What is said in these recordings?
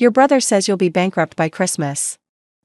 Your brother says you'll be bankrupt by Christmas.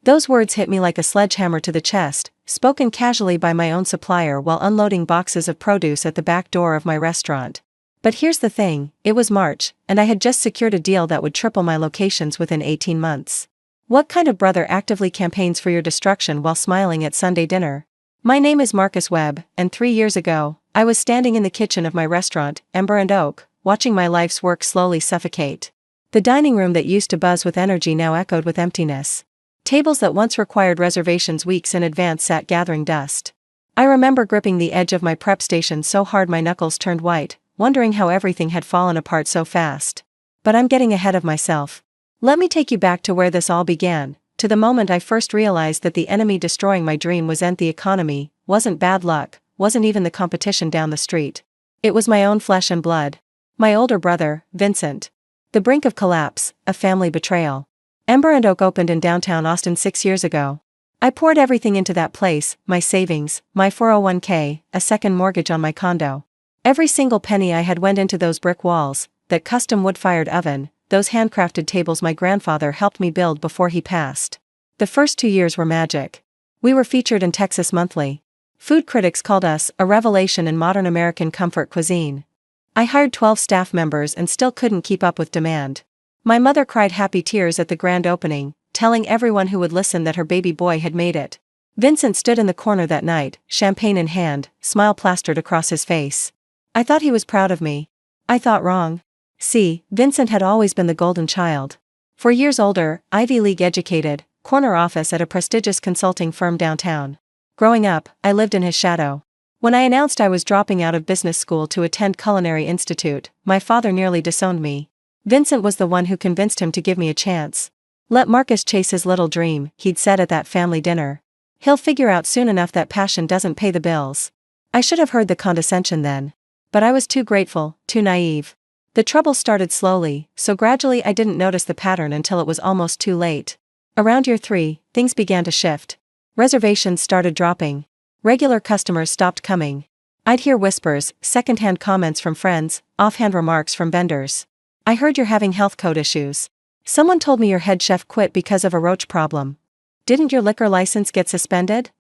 Those words hit me like a sledgehammer to the chest, spoken casually by my own supplier while unloading boxes of produce at the back door of my restaurant. But here's the thing, it was March, and I had just secured a deal that would triple my locations within 18 months. What kind of brother actively campaigns for your destruction while smiling at Sunday dinner? My name is Marcus Webb, and 3 years ago, I was standing in the kitchen of my restaurant, Ember and Oak, watching my life's work slowly suffocate. The dining room that used to buzz with energy now echoed with emptiness. Tables that once required reservations weeks in advance sat gathering dust. I remember gripping the edge of my prep station so hard my knuckles turned white, wondering how everything had fallen apart so fast. But I'm getting ahead of myself. Let me take you back to where this all began, to the moment I first realized that the enemy destroying my dream wasn't the economy, wasn't bad luck, wasn't even the competition down the street. It was my own flesh and blood. My older brother, Vincent. The brink of collapse, a family betrayal. Ember and Oak opened in downtown Austin 6 years ago. I poured everything into that place, my savings, my 401k, a second mortgage on my condo. Every single penny I had went into those brick walls, that custom wood-fired oven, those handcrafted tables my grandfather helped me build before he passed. The first 2 years were magic. We were featured in Texas Monthly. Food critics called us a revelation in modern American comfort cuisine. I hired 12 staff members and still couldn't keep up with demand. My mother cried happy tears at the grand opening, telling everyone who would listen that her baby boy had made it. Vincent stood in the corner that night, champagne in hand, smile plastered across his face. I thought he was proud of me. I thought wrong. See, Vincent had always been the golden child. 4 years older, Ivy League educated, corner office at a prestigious consulting firm downtown. Growing up, I lived in his shadow. When I announced I was dropping out of business school to attend Culinary Institute, my father nearly disowned me. Vincent was the one who convinced him to give me a chance. Let Marcus chase his little dream, he'd said at that family dinner. He'll figure out soon enough that passion doesn't pay the bills. I should have heard the condescension then. But I was too grateful, too naive. The trouble started slowly, so gradually I didn't notice the pattern until it was almost too late. Around year 3, things began to shift. Reservations started dropping. Regular customers stopped coming. I'd hear whispers, secondhand comments from friends, offhand remarks from vendors. I heard you're having health code issues. Someone told me your head chef quit because of a roach problem. Didn't your liquor license get suspended?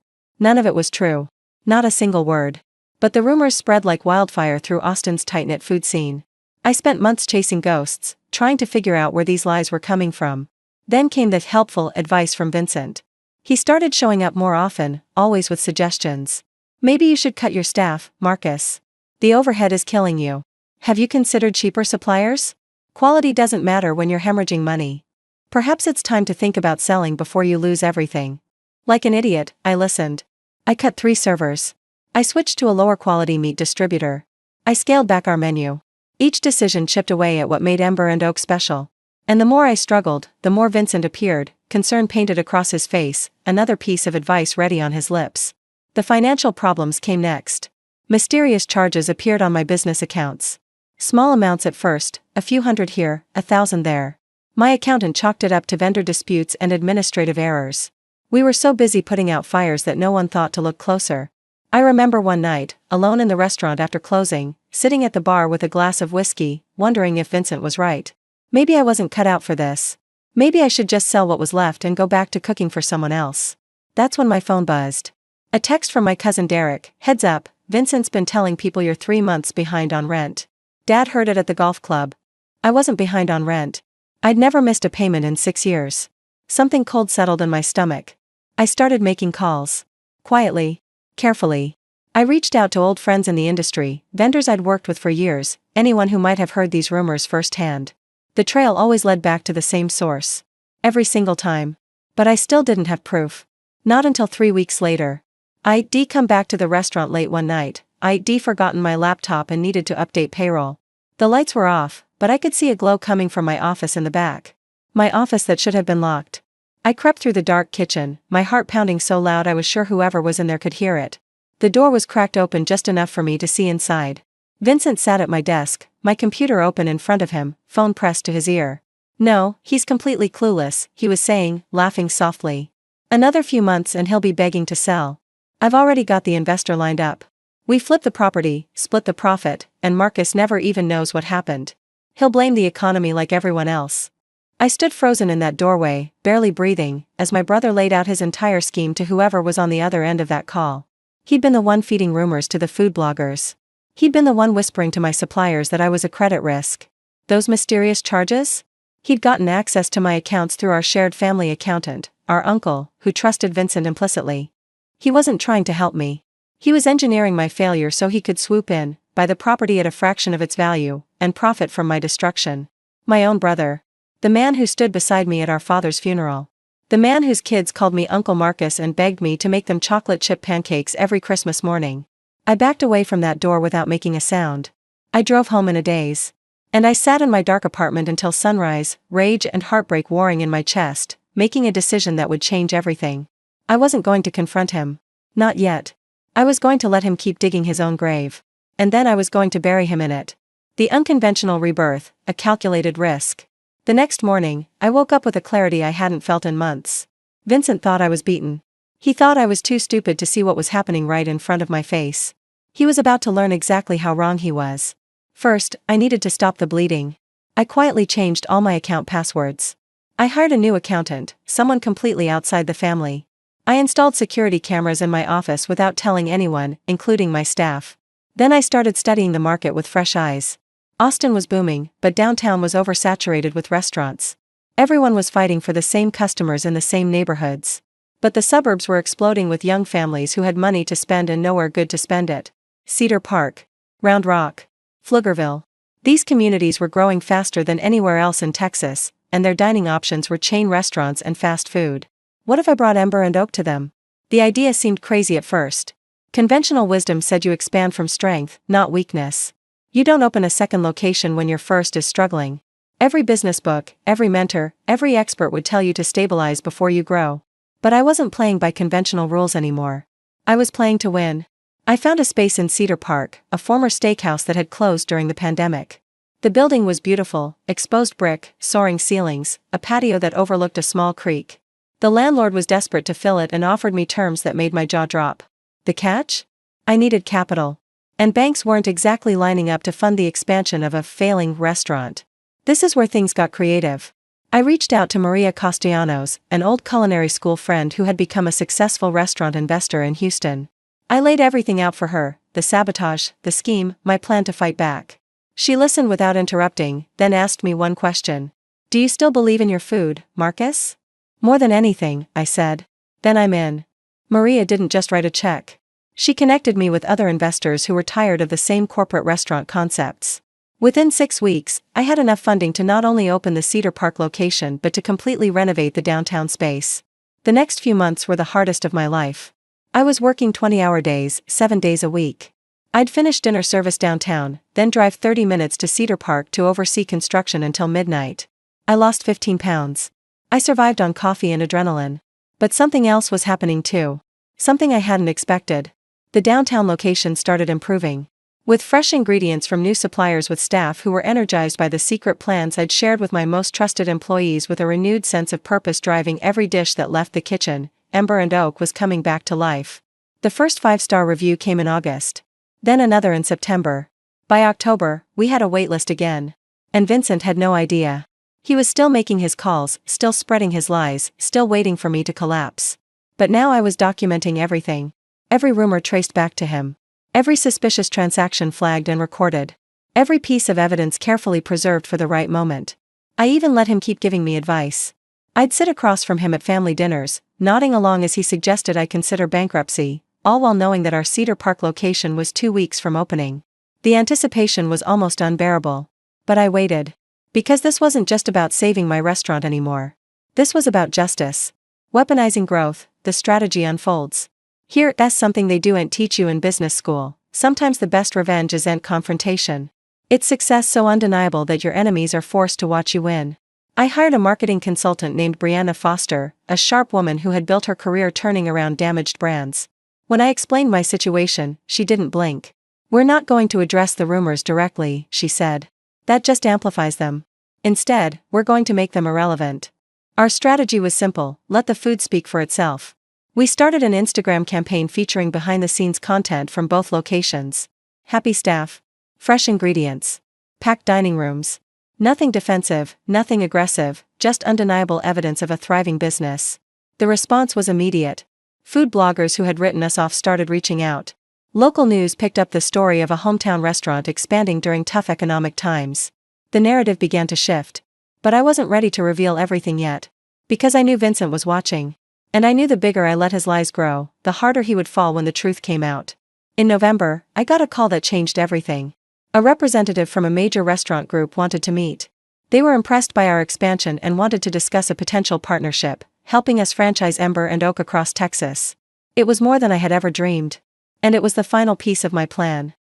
None of it was true. Not a single word. But the rumors spread like wildfire through Austin's tight-knit food scene. I spent months chasing ghosts, trying to figure out where these lies were coming from. Then came the helpful advice from Vincent. He started showing up more often, always with suggestions. Maybe you should cut your staff, Marcus. The overhead is killing you. Have you considered cheaper suppliers? Quality doesn't matter when you're hemorrhaging money. Perhaps it's time to think about selling before you lose everything. Like an idiot, I listened. I cut 3 servers. I switched to a lower quality meat distributor. I scaled back our menu. Each decision chipped away at what made Ember and Oak special. And the more I struggled, the more Vincent appeared, concern painted across his face, another piece of advice ready on his lips. The financial problems came next. Mysterious charges appeared on my business accounts. Small amounts at first, a few hundred here, 1,000 there. My accountant chalked it up to vendor disputes and administrative errors. We were so busy putting out fires that no one thought to look closer. I remember one night, alone in the restaurant after closing, sitting at the bar with a glass of whiskey, wondering if Vincent was right. Maybe I wasn't cut out for this. Maybe I should just sell what was left and go back to cooking for someone else. That's when my phone buzzed. A text from my cousin Derek, heads up, Vincent's been telling people you're 3 months behind on rent. Dad heard it at the golf club. I wasn't behind on rent. I'd never missed a payment in 6 years. Something cold settled in my stomach. I started making calls. Quietly. Carefully. I reached out to old friends in the industry, vendors I'd worked with for years, anyone who might have heard these rumors firsthand. The trail always led back to the same source. Every single time. But I still didn't have proof. Not until 3 weeks later. I'd come back to the restaurant late one night. I'd forgotten my laptop and needed to update payroll. The lights were off, but I could see a glow coming from my office in the back. My office that should have been locked. I crept through the dark kitchen, my heart pounding so loud I was sure whoever was in there could hear it. The door was cracked open just enough for me to see inside. Vincent sat at my desk, my computer open in front of him, phone pressed to his ear. No, he's completely clueless, he was saying, laughing softly. Another few months and he'll be begging to sell. I've already got the investor lined up. We flip the property, split the profit, and Marcus never even knows what happened. He'll blame the economy like everyone else. I stood frozen in that doorway, barely breathing, as my brother laid out his entire scheme to whoever was on the other end of that call. He'd been the one feeding rumors to the food bloggers. He'd been the one whispering to my suppliers that I was a credit risk. Those mysterious charges? He'd gotten access to my accounts through our shared family accountant, our uncle, who trusted Vincent implicitly. He wasn't trying to help me. He was engineering my failure so he could swoop in, buy the property at a fraction of its value, and profit from my destruction. My own brother. The man who stood beside me at our father's funeral. The man whose kids called me Uncle Marcus and begged me to make them chocolate chip pancakes every Christmas morning. I backed away from that door without making a sound. I drove home in a daze. And I sat in my dark apartment until sunrise, rage and heartbreak warring in my chest, making a decision that would change everything. I wasn't going to confront him. Not yet. I was going to let him keep digging his own grave. And then I was going to bury him in it. The unconventional rebirth, a calculated risk. The next morning, I woke up with a clarity I hadn't felt in months. Vincent thought I was beaten. He thought I was too stupid to see what was happening right in front of my face. He was about to learn exactly how wrong he was. First, I needed to stop the bleeding. I quietly changed all my account passwords. I hired a new accountant, someone completely outside the family. I installed security cameras in my office without telling anyone, including my staff. Then I started studying the market with fresh eyes. Austin was booming, but downtown was oversaturated with restaurants. Everyone was fighting for the same customers in the same neighborhoods. But the suburbs were exploding with young families who had money to spend and nowhere good to spend it. Cedar Park, Round Rock, Pflugerville. These communities were growing faster than anywhere else in Texas, and their dining options were chain restaurants and fast food. What if I brought Ember and Oak to them? The idea seemed crazy at first. Conventional wisdom said you expand from strength, not weakness. You don't open a second location when your first is struggling. Every business book, every mentor, every expert would tell you to stabilize before you grow. But I wasn't playing by conventional rules anymore. I was playing to win. I found a space in Cedar Park, a former steakhouse that had closed during the pandemic. The building was beautiful, exposed brick, soaring ceilings, a patio that overlooked a small creek. The landlord was desperate to fill it and offered me terms that made my jaw drop. The catch? I needed capital. And banks weren't exactly lining up to fund the expansion of a failing restaurant. This is where things got creative. I reached out to Maria Castellanos, an old culinary school friend who had become a successful restaurant investor in Houston. I laid everything out for her, the sabotage, the scheme, my plan to fight back. She listened without interrupting, then asked me one question. Do you still believe in your food, Marcus? More than anything, I said. Then I'm in. Maria didn't just write a check. She connected me with other investors who were tired of the same corporate restaurant concepts. Within 6 weeks, I had enough funding to not only open the Cedar Park location but to completely renovate the downtown space. The next few months were the hardest of my life. I was working 20-hour days, 7 days a week. I'd finish dinner service downtown, then drive 30 minutes to Cedar Park to oversee construction until midnight. I lost 15 pounds. I survived on coffee and adrenaline. But something else was happening too. Something I hadn't expected. The downtown location started improving. With fresh ingredients from new suppliers with staff who were energized by the secret plans I'd shared with my most trusted employees with a renewed sense of purpose driving every dish that left the kitchen, Ember and Oak was coming back to life. The first 5-star review came in August. Then another in September. By October, we had a waitlist again. And Vincent had no idea. He was still making his calls, still spreading his lies, still waiting for me to collapse. But now I was documenting everything. Every rumor traced back to him. Every suspicious transaction flagged and recorded. Every piece of evidence carefully preserved for the right moment. I even let him keep giving me advice. I'd sit across from him at family dinners, nodding along as he suggested I consider bankruptcy, all while knowing that our Cedar Park location was 2 weeks from opening. The anticipation was almost unbearable. But I waited. Because this wasn't just about saving my restaurant anymore. This was about justice. Weaponizing growth, the strategy unfolds. Here, that's something they don't teach you in business school. Sometimes the best revenge isn't confrontation. It's success so undeniable that your enemies are forced to watch you win. I hired a marketing consultant named Brianna Foster, a sharp woman who had built her career turning around damaged brands. When I explained my situation, she didn't blink. We're not going to address the rumors directly, she said. That just amplifies them. Instead, we're going to make them irrelevant. Our strategy was simple: let the food speak for itself. We started an Instagram campaign featuring behind-the-scenes content from both locations. Happy staff. Fresh ingredients. Packed dining rooms. Nothing defensive, nothing aggressive, just undeniable evidence of a thriving business. The response was immediate. Food bloggers who had written us off started reaching out. Local news picked up the story of a hometown restaurant expanding during tough economic times. The narrative began to shift. But I wasn't ready to reveal everything yet. Because I knew Vincent was watching. And I knew the bigger I let his lies grow, the harder he would fall when the truth came out. In November, I got a call that changed everything. A representative from a major restaurant group wanted to meet. They were impressed by our expansion and wanted to discuss a potential partnership, helping us franchise Ember and Oak across Texas. It was more than I had ever dreamed. And it was the final piece of my plan.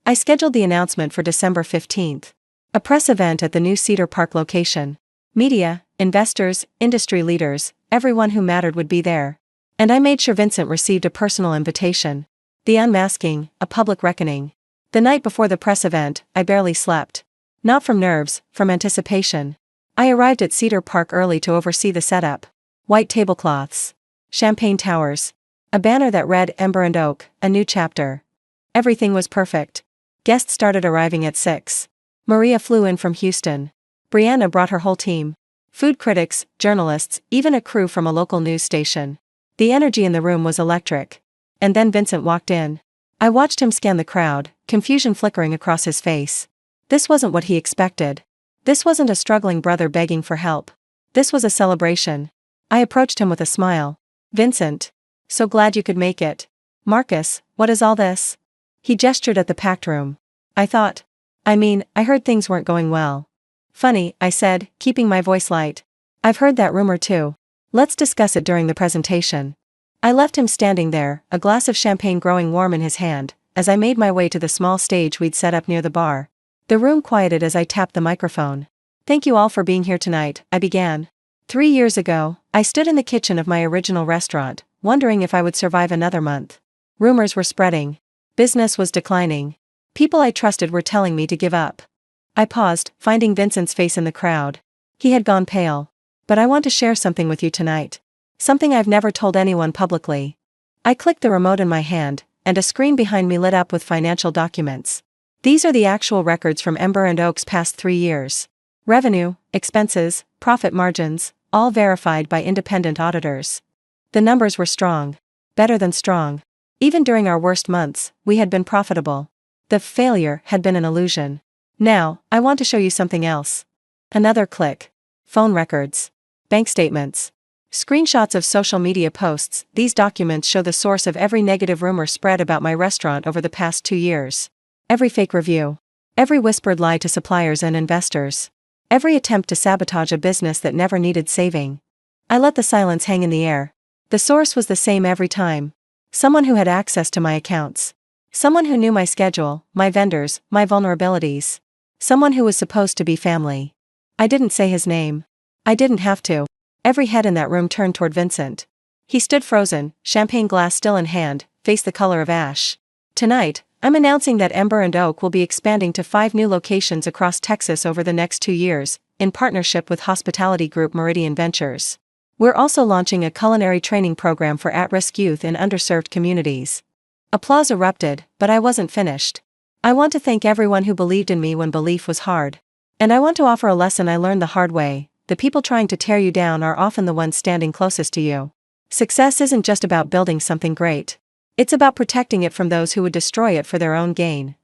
I scheduled the announcement for December 15th. A press event at the new Cedar Park location. Media, investors, industry leaders, everyone who mattered would be there. And I made sure Vincent received a personal invitation. The unmasking, a public reckoning. The night before the press event, I barely slept. Not from nerves, from anticipation. I arrived at Cedar Park early to oversee the setup. White tablecloths. Champagne towers. A banner that read Ember and Oak, a new chapter. Everything was perfect. Guests started arriving at 6. Maria flew in from Houston. Brianna brought her whole team. Food critics, journalists, even a crew from a local news station. The energy in the room was electric. And then Vincent walked in. I watched him scan the crowd, confusion flickering across his face. This wasn't what he expected. This wasn't a struggling brother begging for help. This was a celebration. I approached him with a smile. Vincent. So glad you could make it. Marcus, what is all this? He gestured at the packed room. I heard things weren't going well. Funny, I said, keeping my voice light. I've heard that rumor too. Let's discuss it during the presentation. I left him standing there, a glass of champagne growing warm in his hand, as I made my way to the small stage we'd set up near the bar. The room quieted as I tapped the microphone. Thank you all for being here tonight, I began. 3 years ago, I stood in the kitchen of my original restaurant, wondering if I would survive another month. Rumors were spreading. Business was declining. People I trusted were telling me to give up. I paused, finding Vincent's face in the crowd. He had gone pale. But I want to share something with you tonight. Something I've never told anyone publicly. I clicked the remote in my hand, and a screen behind me lit up with financial documents. These are the actual records from Ember and Oak's past 3 years. Revenue, expenses, profit margins, all verified by independent auditors. The numbers were strong. Better than strong. Even during our worst months, we had been profitable. The failure had been an illusion. Now, I want to show you something else. Another click. Phone records. Bank statements. Screenshots of social media posts. These documents show the source of every negative rumor spread about my restaurant over the past 2 years. Every fake review. Every whispered lie to suppliers and investors. Every attempt to sabotage a business that never needed saving. I let the silence hang in the air. The source was the same every time. Someone who had access to my accounts. Someone who knew my schedule, my vendors, my vulnerabilities. Someone who was supposed to be family. I didn't say his name. I didn't have to. Every head in that room turned toward Vincent. He stood frozen, champagne glass still in hand, face the color of ash. Tonight, I'm announcing that Ember and Oak will be expanding to 5 new locations across Texas over the next 2 years, in partnership with hospitality group Meridian Ventures. We're also launching a culinary training program for at-risk youth in underserved communities. Applause erupted, but I wasn't finished. I want to thank everyone who believed in me when belief was hard. And I want to offer a lesson I learned the hard way. The people trying to tear you down are often the ones standing closest to you. Success isn't just about building something great. It's about protecting it from those who would destroy it for their own gain.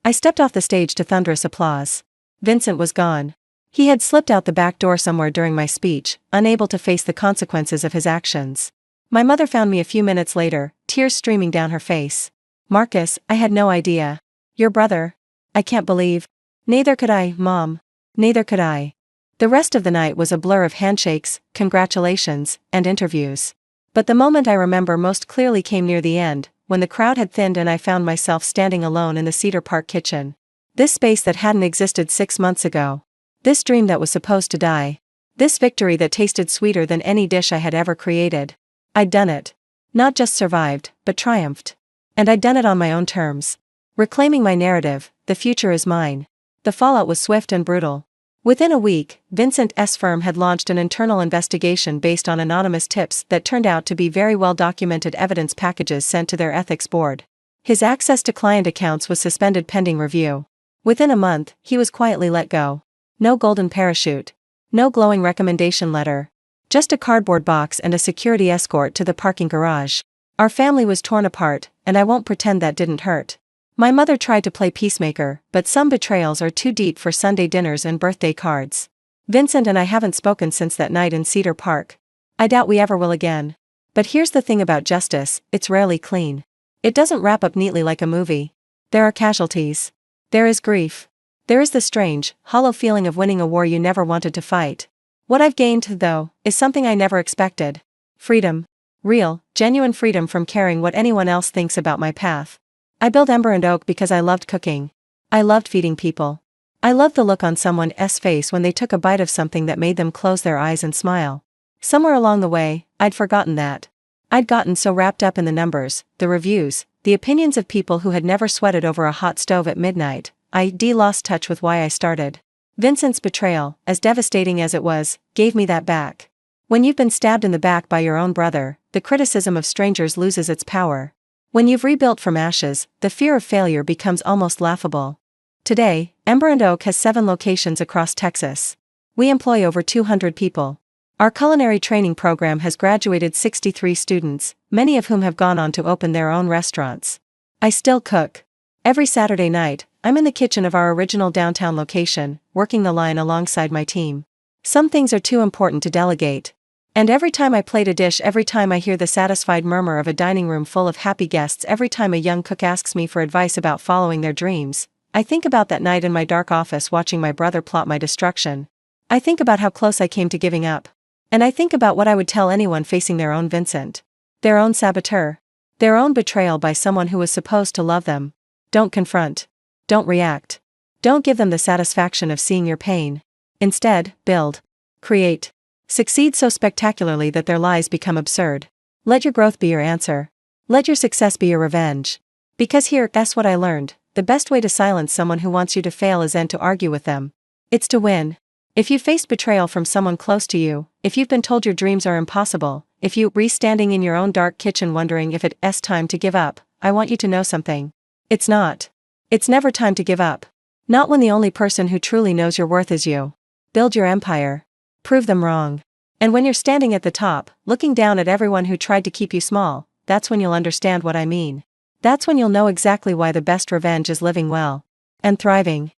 I stepped off the stage to thunderous applause. Vincent was gone. He had slipped out the back door somewhere during my speech, unable to face the consequences of his actions. My mother found me a few minutes later, tears streaming down her face. Marcus, I had no idea. Your brother? I can't believe. Neither could I, Mom. Neither could I. The rest of the night was a blur of handshakes, congratulations, and interviews. But the moment I remember most clearly came near the end, when the crowd had thinned and I found myself standing alone in the Cedar Park kitchen. This space that hadn't existed 6 months ago. This dream that was supposed to die. This victory that tasted sweeter than any dish I had ever created. I'd done it. Not just survived, but triumphed. And I'd done it on my own terms. Reclaiming my narrative, the future is mine. The fallout was swift and brutal. Within a week, Vincent's firm had launched an internal investigation based on anonymous tips that turned out to be very well-documented evidence packages sent to their ethics board. His access to client accounts was suspended pending review. Within a month, he was quietly let go. No golden parachute. No glowing recommendation letter. Just a cardboard box and a security escort to the parking garage. Our family was torn apart, and I won't pretend that didn't hurt. My mother tried to play peacemaker, but some betrayals are too deep for Sunday dinners and birthday cards. Vincent and I haven't spoken since that night in Cedar Park. I doubt we ever will again. But here's the thing about justice, it's rarely clean. It doesn't wrap up neatly like a movie. There are casualties. There is grief. There is the strange, hollow feeling of winning a war you never wanted to fight. What I've gained, though, is something I never expected. Freedom. Real, genuine freedom from caring what anyone else thinks about my path. I built Ember and Oak because I loved cooking. I loved feeding people. I loved the look on someone's face when they took a bite of something that made them close their eyes and smile. Somewhere along the way, I'd forgotten that. I'd gotten so wrapped up in the numbers, the reviews, the opinions of people who had never sweated over a hot stove at midnight, I'd lost touch with why I started. Vincent's betrayal, as devastating as it was, gave me that back. When you've been stabbed in the back by your own brother, the criticism of strangers loses its power. When you've rebuilt from ashes, the fear of failure becomes almost laughable. Today, Ember and Oak has 7 locations across Texas. We employ over 200 people. Our culinary training program has graduated 63 students, many of whom have gone on to open their own restaurants. I still cook. Every Saturday night, I'm in the kitchen of our original downtown location, working the line alongside my team. Some things are too important to delegate. And every time I plate a dish, every time I hear the satisfied murmur of a dining room full of happy guests, every time a young cook asks me for advice about following their dreams, I think about that night in my dark office watching my brother plot my destruction. I think about how close I came to giving up. And I think about what I would tell anyone facing their own Vincent. Their own saboteur. Their own betrayal by someone who was supposed to love them. Don't confront. Don't react. Don't give them the satisfaction of seeing your pain. Instead, build. Create. Succeed so spectacularly that their lies become absurd. Let your growth be your answer. Let your success be your revenge. Because that's what I learned. The best way to silence someone who wants you to fail isn't to argue with them. It's to win. If you faced betrayal from someone close to you, if you've been told your dreams are impossible, if you're standing in your own dark kitchen wondering if it's time to give up, I want you to know something. It's not. It's never time to give up. Not when the only person who truly knows your worth is you. Build your empire. Prove them wrong. And when you're standing at the top, looking down at everyone who tried to keep you small, that's when you'll understand what I mean. That's when you'll know exactly why the best revenge is living well. And thriving.